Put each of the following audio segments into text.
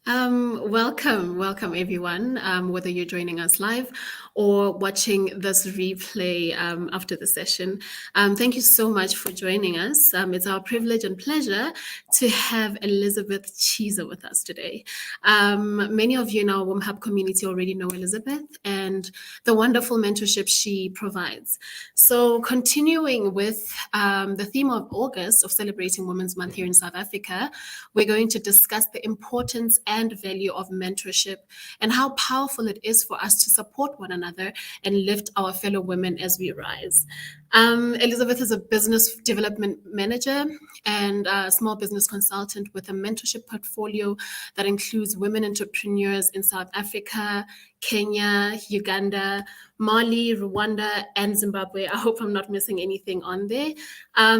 Welcome everyone, whether you're joining us live or watching this replay after the session. Thank you so much for joining us. It's our privilege and pleasure to have Elizabeth Chiza with us today. Many of you in our WomHub community already know Elizabeth and the wonderful mentorship she provides. So continuing with the theme of August of celebrating Women's Month here in South Africa, we're going to discuss the importance and value of mentorship and how powerful it is for us to support one another and lift our fellow women as we rise. Elizabeth is a business development manager and a small business consultant with a mentorship portfolio that includes women entrepreneurs in South Africa, Kenya, Uganda, Mali, Rwanda, and Zimbabwe. I hope I'm not missing anything on there.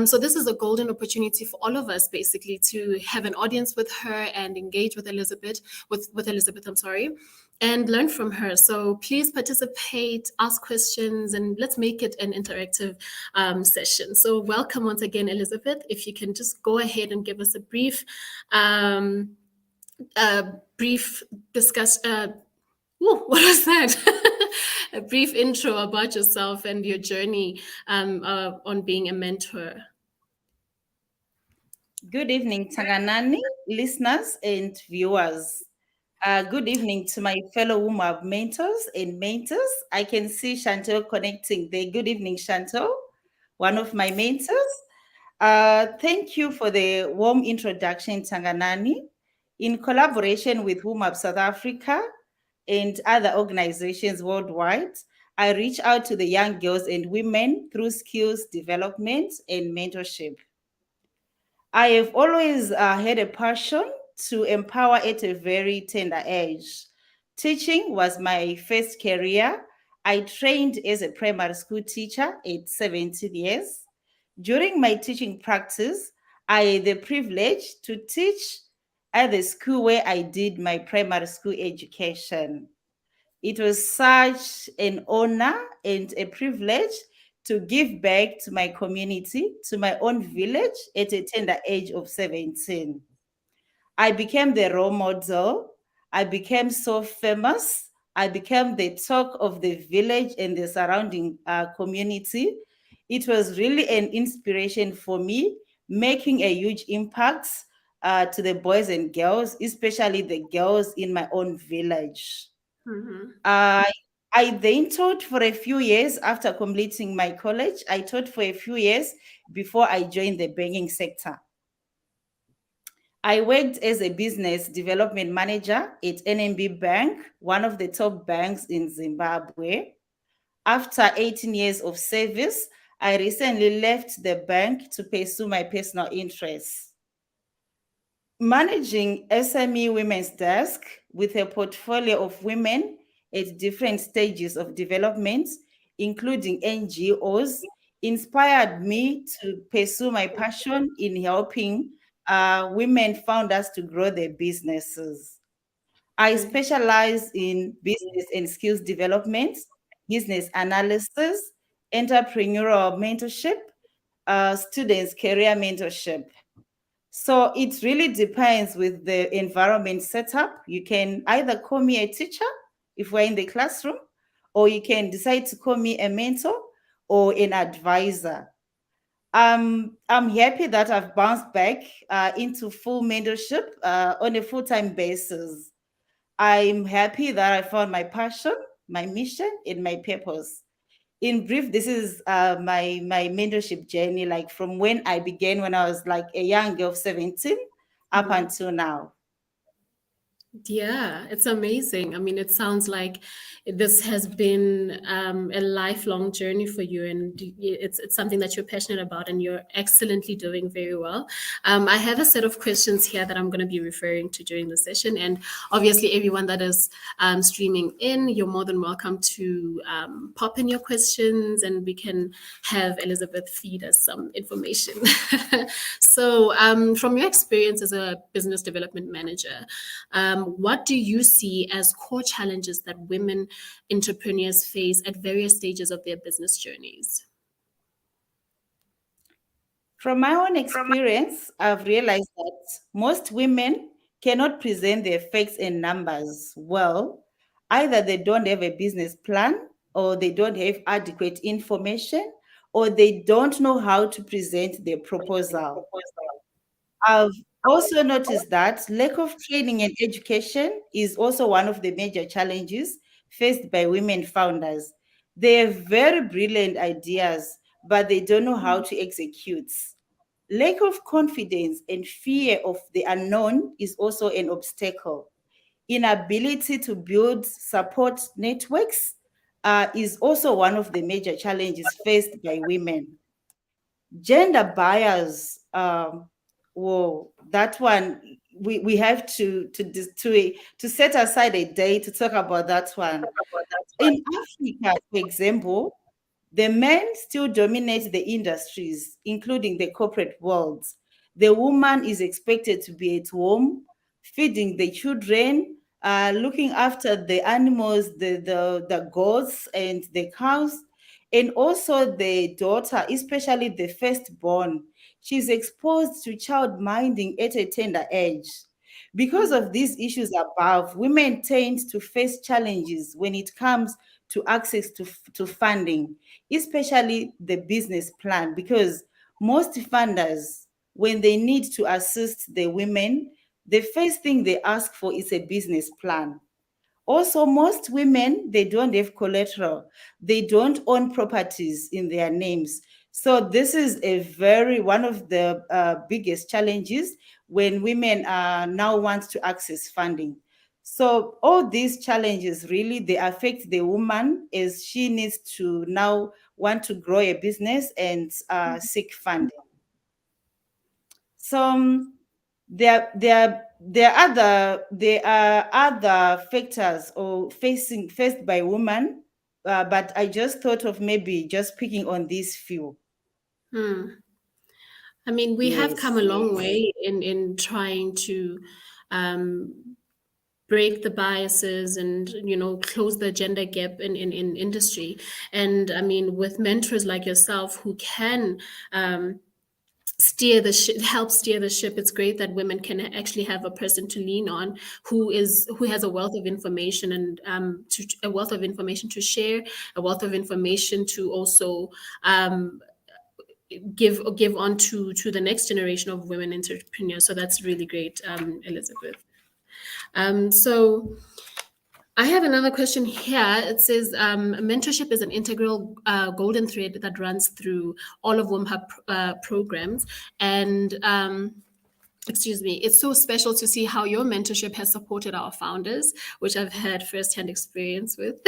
So this is a golden opportunity for all of us, basically, to have an audience with her and engage with Elizabeth, I'm sorry, and learn from her. So please participate, ask questions, and let's make it an interactive session. So welcome once again, Elizabeth. If you can just go ahead and give us a brief discuss. What was that? A brief intro about yourself and your journey on being a mentor. Good evening, Tanganani, listeners and viewers. Good evening to my fellow WomHub mentors and mentors. I can see Chantel connecting there. Good evening, Chantel, one of my mentors. Thank you for the warm introduction, Tanganani. In collaboration with WomHub South Africa and other organizations worldwide, I reach out to the young girls and women through skills development and mentorship. I have always had a passion to empower at a very tender age. Teaching was my first career. I trained as a primary school teacher at 17 years. During my teaching practice, I had the privilege to teach at the school where I did my primary school education. It was such an honor and a privilege to give back to my community, to my own village at a tender age of 17. I became the role model. I became so famous. I became the talk of the village and the surrounding community. It was really an inspiration for me, making a huge impact to the boys and girls, especially the girls in my own village. Mm-hmm. I I then taught for a few years after completing my college. I taught for a few years before I joined the banking sector. I worked as a business development manager at NMB Bank, one of the top banks in Zimbabwe. After 18 years of service, I recently left the bank to pursue my personal interests. Managing SME Women's Desk with a portfolio of women at different stages of development, including NGOs, inspired me to pursue my passion in helping women founders to grow their businesses. I Okay. specialize in business and skills development, business analysis, entrepreneurial mentorship, students' career mentorship. So it really depends with the environment setup. You can either call me a teacher if we're in the classroom, or you can decide to call me a mentor or an advisor. I'm happy that I've bounced back into full mentorship on a full-time basis. I'm happy that I found my passion, my mission, and my purpose. In brief, this is my mentorship journey, like from when I began when I was like a young girl of 17 up Mm-hmm. until now. Yeah, it's amazing. I mean, it sounds like this has been a lifelong journey for you, and it's something that you're passionate about, and you're excellently doing very well. I have a set of questions here that I'm going to be referring to during the session, and obviously, everyone that is streaming in, you're more than welcome to pop in your questions, and we can have Elizabeth feed us some information. So, from your experience as a business development manager, what do you see as core challenges that women entrepreneurs face at various stages of their business journeys? From my own experience, I've realized that most women cannot present their facts and numbers well, either they don't have a business plan, or they don't have adequate information, or they don't know how to present their proposal. I've also noticed that lack of training and education is also one of the major challenges faced by women founders. They have very brilliant ideas, but they don't know how to execute. Lack of confidence and fear of the unknown is also an obstacle. Inability to build support networks is also one of the major challenges faced by women. Gender bias, whoa, that one we have to set aside a day to talk about that one. In Africa, for example, the men still dominate the industries, including the corporate world. The woman is expected to be at home, feeding the children, looking after the animals, the goats and the cows, and also the daughter, especially the firstborn. She's exposed to child minding at a tender age. Because of these issues above, women tend to face challenges when it comes to access to funding, especially the business plan, because most funders, when they need to assist the women, the first thing they ask for is a business plan. Also, most women, they don't have collateral. They don't own properties in their names. So this is one of the biggest challenges when women now want to access funding. So all these challenges really, they affect the woman as she needs to now want to grow a business and seek funding. So there are other factors or faced by women, but I just thought of maybe just picking on these few. I mean, we have come Yes. a long way in trying to um, break the biases and close the gender gap in industry. And I mean, with mentors like yourself who can steer the ship, help steer the ship, it's great that women can actually have a person to lean on who has a wealth of information and a wealth of information to share, a wealth of information to also give on to the next generation of women entrepreneurs. So that's really great, Elizabeth. So I have another question here. It says mentorship is an integral golden thread that runs through all of WomHub programs. And excuse me, it's so special to see how your mentorship has supported our founders, which I've had firsthand experience with.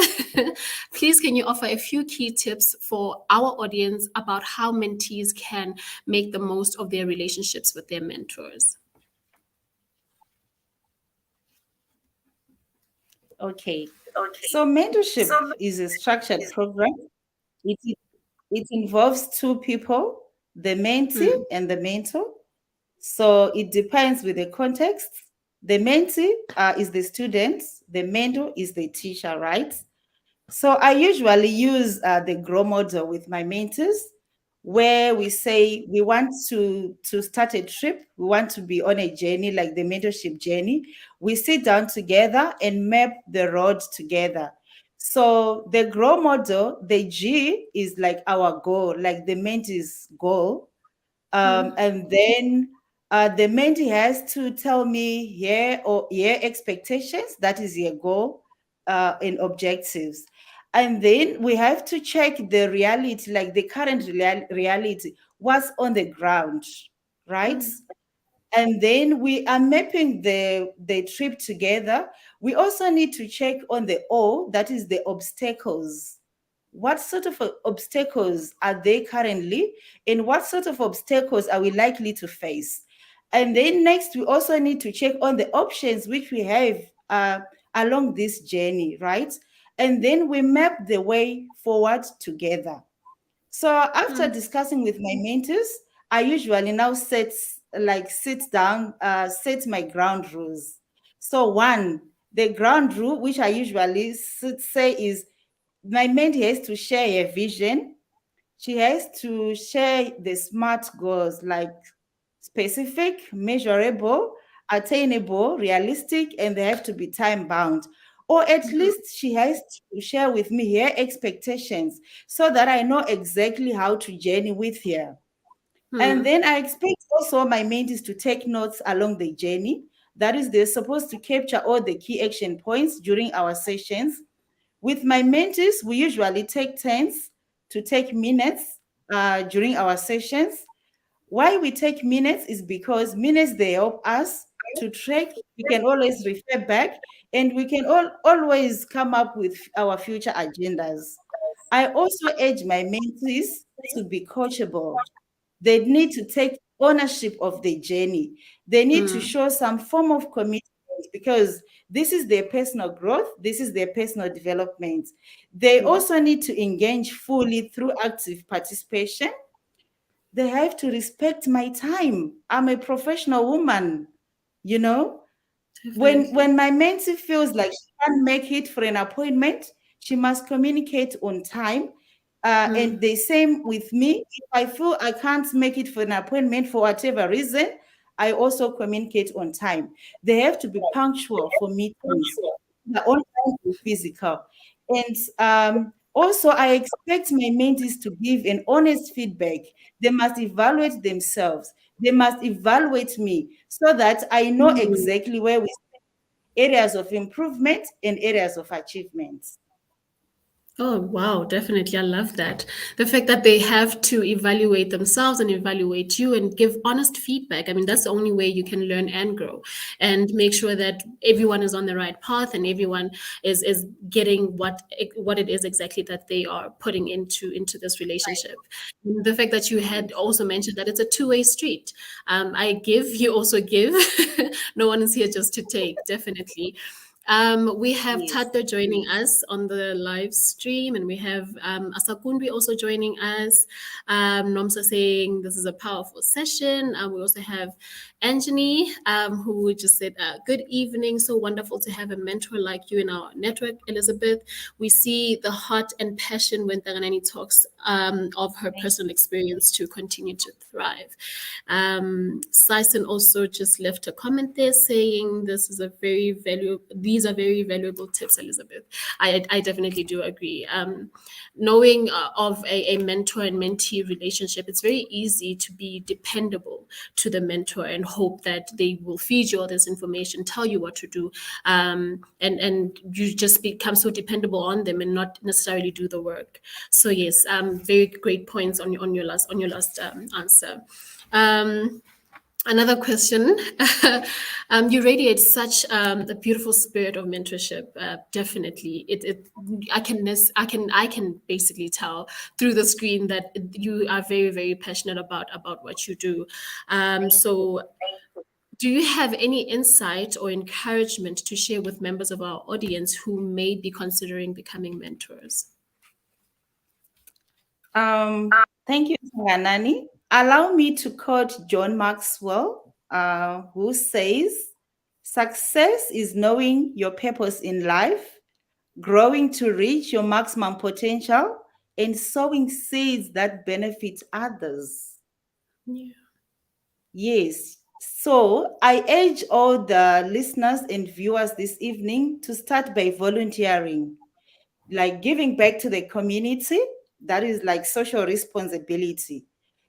Please, can you offer a few key tips for our audience about how mentees can make the most of their relationships with their mentors? Okay. So mentorship is a structured program. It, it involves two people, the mentee and the mentor. So it depends with the context. The mentee is the student, the mentor is the teacher, right? So I usually use the grow model with my mentors, where we say we want to start a trip, we want to be on a journey like the mentorship journey. We sit down together and map the road together. So the grow model, the G is like our goal, like the mentee's goal. And then the mentee has to tell me your expectations, that is your goal and objectives. And then we have to check the reality, like the current reality, what's on the ground, right? And then we are mapping the trip together. We also need to check on the O, that is the obstacles. What sort of obstacles are they currently, and what sort of obstacles are we likely to face? And then next, we also need to check on the options which we have along this journey, right? And then we map the way forward together. So after discussing with my mentors, I usually now sit down, set my ground rules. So one, the ground rule, which I usually say is my mentee has to share a vision. She has to share the SMART goals, like specific, measurable, attainable, realistic, and they have to be time bound. Or at least she has to share with me her expectations so that I know exactly how to journey with her. And then I expect also my mentees to take notes along the journey. That is, they're supposed to capture all the key action points during our sessions. With my mentees, we usually take turns to take minutes during our sessions. Why we take minutes is because minutes, they help us to track. We can always refer back and we can always come up with our future agendas. I also urge my mentees to be coachable. They need to take ownership of the journey. They need to show some form of commitment because this is their personal growth, this is their personal development. They also need to engage fully through active participation. They have to respect my time. I'm a professional woman, you know. When my mentee feels like she can't make it for an appointment, she must communicate on time. And the same with me. If I feel I can't make it for an appointment for whatever reason, I also communicate on time. They have to be punctual for meetings, the online and physical. And also, I expect my mentees to give an honest feedback. They must evaluate themselves. They must evaluate me so that I know exactly where we areas of improvement and areas of achievements. Oh, wow, definitely. I love that. The fact that they have to evaluate themselves and evaluate you and give honest feedback. I mean, that's the only way you can learn and grow and make sure that everyone is on the right path and everyone is getting what it is exactly that they are putting into this relationship. The fact that you had also mentioned that it's a two-way street. I give, you also give. No one is here just to take, definitely. We have Yes. Tato joining us on the live stream, and we have Asakundwi also joining us. Nomsa saying this is a powerful session. We also have Anjani, who just said, good evening. So wonderful to have a mentor like you in our network, Elizabeth. We see the heart and passion when Taganani talks of her personal experience to continue to thrive. Sison also just left a comment there saying this is a very valuable, these are very valuable tips, Elizabeth. I definitely do agree. Knowing of a mentor and mentee relationship, it's very easy to be dependable to the mentor and hope that they will feed you all this information, tell you what to do, and you just become so dependable on them and not necessarily do the work. So yes, very great points on your last answer. Another question. You radiate such a beautiful spirit of mentorship. Definitely, I can basically tell through the screen that you are very, very passionate about what you do. So, do you have any insight or encouragement to share with members of our audience who may be considering becoming mentors? Thank you, Nani. Allow me to quote John Maxwell, who says, success is knowing your purpose in life, growing to reach your maximum potential, and sowing seeds that benefit others. Yeah. Yes. So I urge all the listeners and viewers this evening to start by volunteering, like giving back to the community. That is like social responsibility.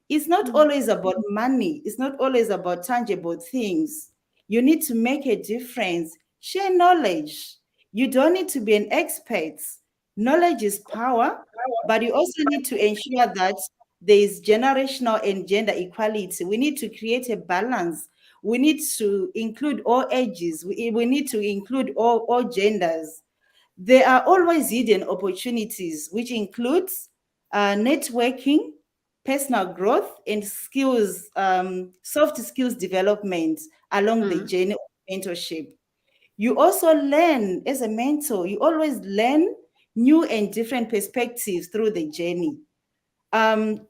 It's not always about money, it's not always about tangible things. You need to make a difference, share knowledge. You don't need to be an expert. Knowledge is power, but you also need to ensure that there is generational and gender equality. We need to create a balance. We need to include all ages. We need to include all genders. There are always hidden opportunities, which includes networking, personal growth, and skills, soft skills development along the journey of mentorship. You also learn as a mentor, you always learn new and different perspectives through the journey. Um,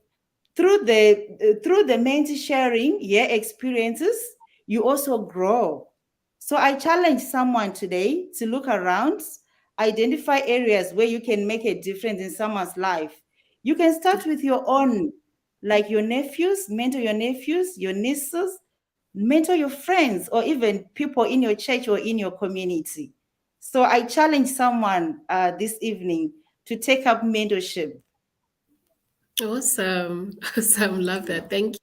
through the mentor sharing your experiences, you also grow. So I challenge someone today to look around, identify areas where you can make a difference in someone's life. You can start with your own, like your nephews, mentor your nephews, your nieces, mentor your friends or even people in your church or in your community. So I challenge someone this evening to take up mentorship. Awesome. Awesome. Love that. Thank you.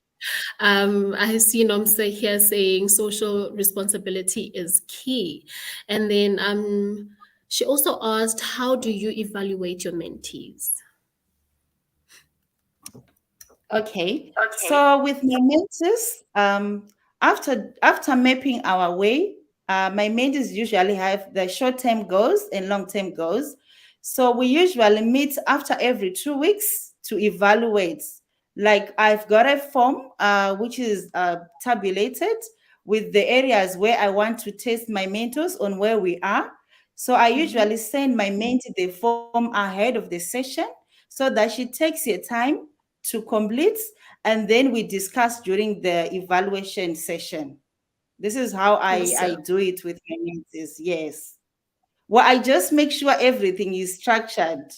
I see Nomsa here saying social responsibility is key. And then she also asked, how do you evaluate your mentees? Okay. Okay. So with my mentors, after mapping our way, my mentors usually have the short-term goals and long-term goals. So we usually meet after every 2 weeks to evaluate. Like I've got a form which is tabulated with the areas where I want to test my mentors on where we are. So I usually send my mentee the form ahead of the session so that she takes her time to complete, and then we discuss during the evaluation session. This is how I Awesome. do it with my mentees. Yes. Well, I just make sure everything is structured,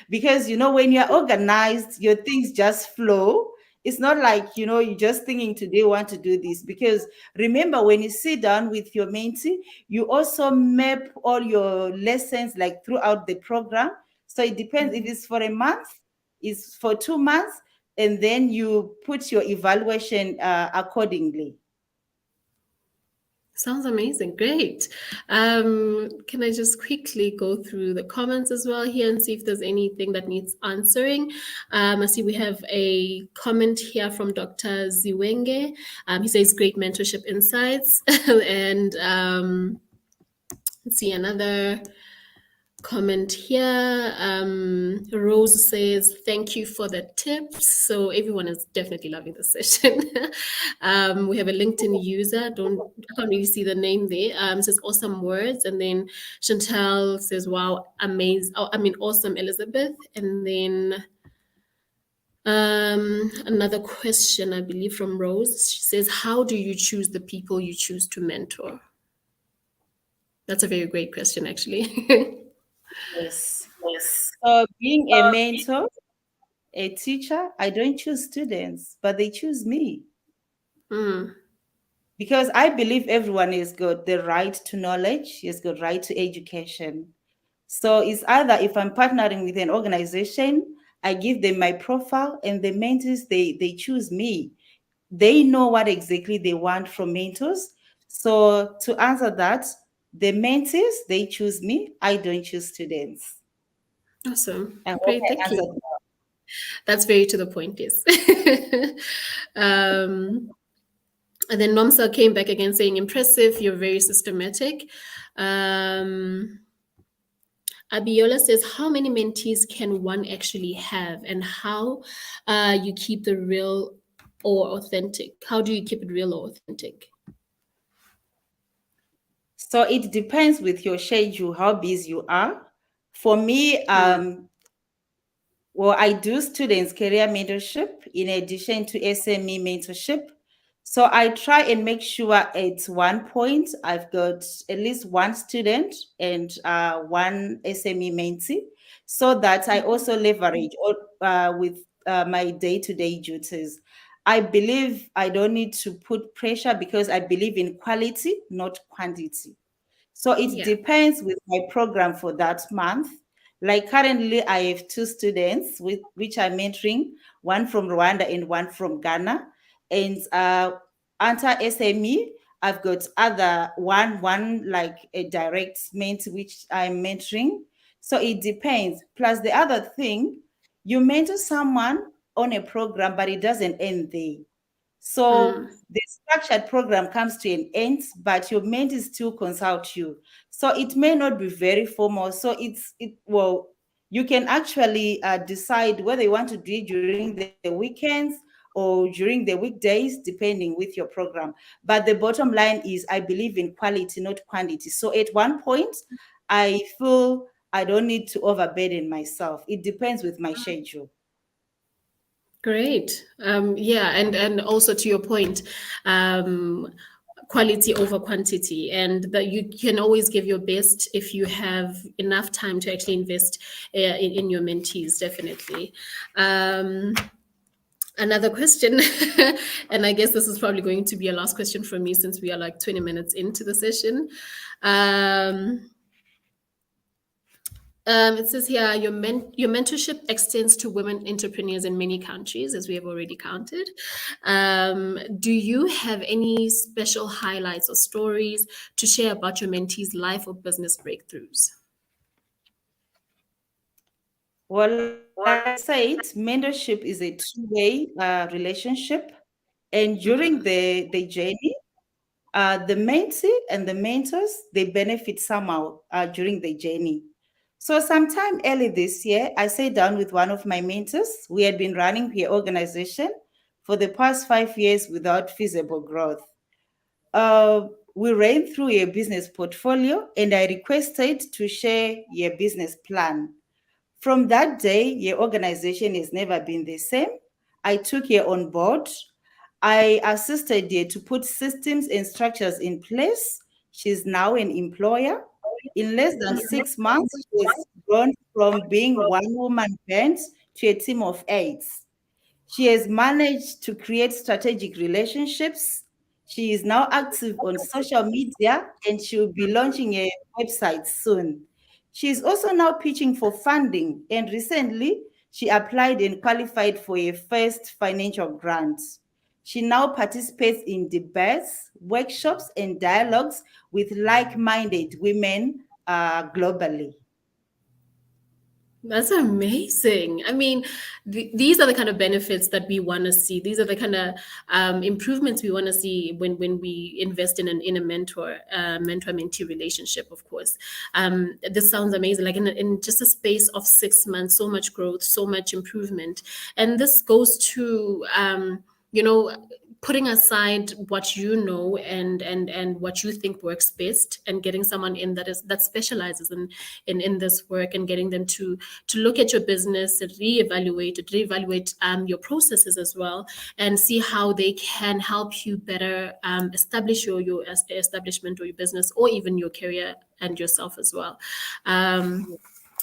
because, when you're organized, your things just flow. It's not like, you're just thinking today want to do this. Because remember, when you sit down with your mentee, you also map all your lessons like throughout the program. So it depends if it's for a month, it's for 2 months, and then you put your evaluation accordingly. Sounds amazing. Great. Can I just quickly go through the comments as well here and see if there's anything that needs answering? I see we have a comment here from Dr. Ziwenge. He says great mentorship insights. And let's see another comment here. Rose says, thank you for the tips. So everyone is definitely loving this session. We have a LinkedIn user. I can't really see the name there. It says awesome words. And then Chantal says, wow, amazing. Oh, I mean, awesome, Elizabeth. And then another question, I believe, from Rose. She says, how do you choose the people you choose to mentor? That's a very great question, actually. Yes. Yes. So being a mentor, a teacher, I don't choose students, but they choose me. Mm. Because I believe everyone has got the right to knowledge, has got right to education. So it's either if I'm partnering with an organization, I give them my profile, and the mentors, they choose me. They know what exactly they want from mentors. So to answer that, the mentors, they choose me. I don't choose students. Awesome. I hope Great. I Thank you. answered. That's very to the point, yes. um, and then Nomsa came back again saying, impressive, you're very systematic. Abiola says, how many mentees can one actually have, and how you keep the real or authentic? How do you keep it real or authentic? So it depends with your schedule, how busy you are. For me, well, I do students career mentorship in addition to SME mentorship. So I try and make sure at one point I've got at least one student and one SME mentee, so that I also leverage with my day-to-day duties. I believe I don't need to put pressure because I believe in quality, not quantity. So it Yeah. depends with my program for that month. Like currently, I have two students with which I'm mentoring, one from Rwanda and one from Ghana. And under SME, I've got other one like a direct mentor which I'm mentoring. So it depends. Plus the other thing, you mentor someone on a program, but it doesn't end there. So Mm. the structured program comes to an end, but your mentee still consult you. So it may not be very formal. So well, you can actually decide whether you want to do it during the weekends or during the weekdays, depending with your program. But the bottom line is, I believe in quality, not quantity. So at one point, I feel I don't need to overburden myself. It depends with my schedule. Great. Yeah, and also to your point, um, quality over quantity, and that you can always give your best if you have enough time to actually invest in your mentees. Definitely. Another question, and I guess this is probably going to be a last question from me since we are like 20 minutes into the session. Um, it says here your mentorship extends to women entrepreneurs in many countries, as we have already counted. Do you have any special highlights or stories to share about your mentees' life or business breakthroughs? Well, like I said, mentorship is a two-way relationship. And during the journey, the mentee and the mentors, they benefit somehow during the journey. So sometime early this year, I sat down with one of my mentors. We had been running her organization for the past 5 years without feasible growth. Uh, we ran through a business portfolio and I requested to share your business plan. From that day, your organization has never been the same. I took her on board. I assisted her to put systems and structures in place. She's now an employer. In less than 6 months, she has grown from being one woman band to a team of eight. She has managed to create strategic relationships. She is now active on social media and she will be launching a website soon. She is also now pitching for funding, and recently she applied and qualified for a first financial grant. She now participates in debates, workshops, and dialogues with like minded women globally. That's amazing. I mean, these are the kind of benefits that we want to see. These are the kind of improvements we want to see when we invest in a mentor mentee relationship. Of course, this sounds amazing. Like in just a space of 6 months, so much growth, so much improvement, and this goes to you know putting aside what you know and what you think works best, and getting someone in that specializes in this work, and getting them to look at your business and reevaluate your processes as well, and see how they can help you better establish your establishment or your business, or even your career and yourself as well.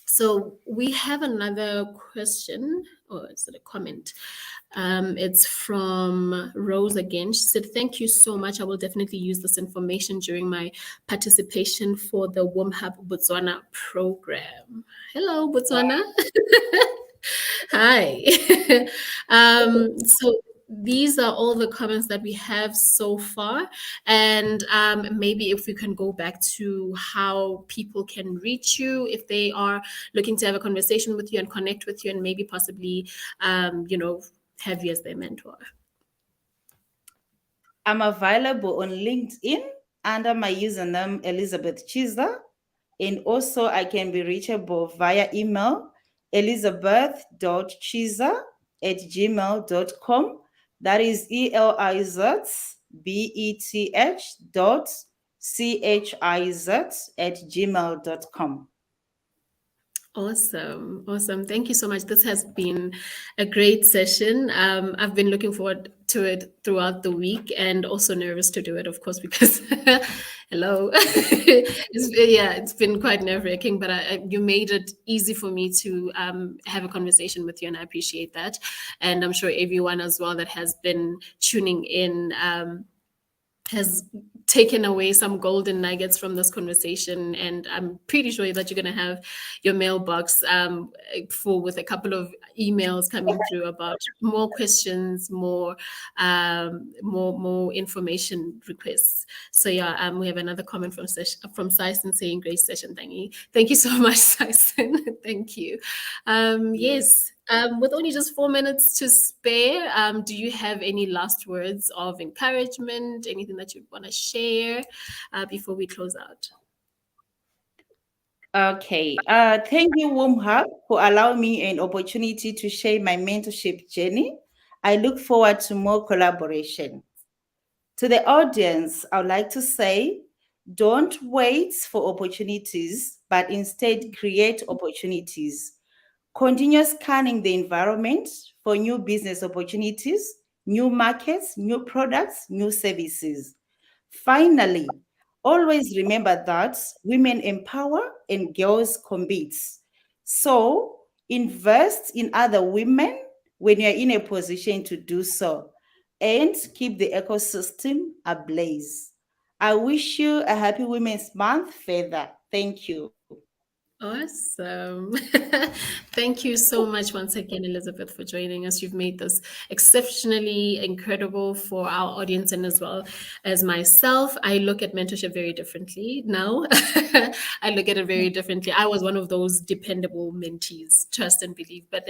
So we have another question, or is it a comment? It's from Rose again. She said, "Thank you so much. I will definitely use this information during my participation for the WomHub Botswana program." Hello, Botswana. Hi. So these are all the comments that we have so far. And maybe if we can go back to how people can reach you if they are looking to have a conversation with you and connect with you, and maybe possibly, have you as their mentor. I'm available on LinkedIn under my username Elizabeth Chiza, and also I can be reachable via email elizabeth.chiza@gmail.com. That is elizabeth.chiz@gmail.com. Awesome. Thank you so much. This has been a great session. I've been looking forward to it throughout the week, and also nervous to do it, of course, because hello, it's been quite nerve-wracking, but you made it easy for me to have a conversation with you, and I appreciate that. And I'm sure everyone as well that has been tuning in has taken away some golden nuggets from this conversation, and I'm pretty sure that you're going to have your mailbox full with a couple of emails coming through about more questions, more information requests. So yeah, we have another comment from Syson saying, "Great session, thank you so much, Syson." Thank you. Yes. With only just 4 minutes to spare, do you have any last words of encouragement, anything that you want to share before we close out? Okay. Thank you, WomHub, for allowing me an opportunity to share my mentorship journey. I look forward to more collaboration. To the audience, I would like to say, don't wait for opportunities, but instead create opportunities. Continue scanning the environment for new business opportunities, new markets, new products, new services. Finally, always remember that women empower and girls compete. So invest in other women, when you're in a position to do so, and keep the ecosystem ablaze. I wish you a happy Women's Month further. Thank you. Awesome. Thank you so much once again, Elizabeth, for joining us. You've made this exceptionally incredible for our audience and as well as myself. I look at mentorship very differently now. I look at it very differently. I was one of those dependable mentees, trust and believe. But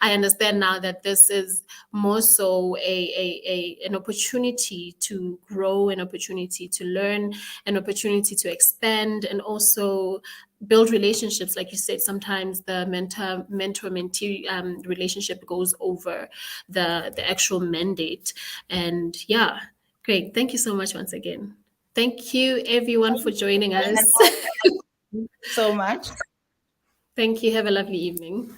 I understand now that this is more so an opportunity to grow, an opportunity to learn, an opportunity to expand, and also build relationships. Like you said, sometimes the mentor mentee relationship goes over the actual mandate. And yeah, great. Thank you so much once again. Thank you everyone for joining us. So much. Thank you. Have a lovely evening.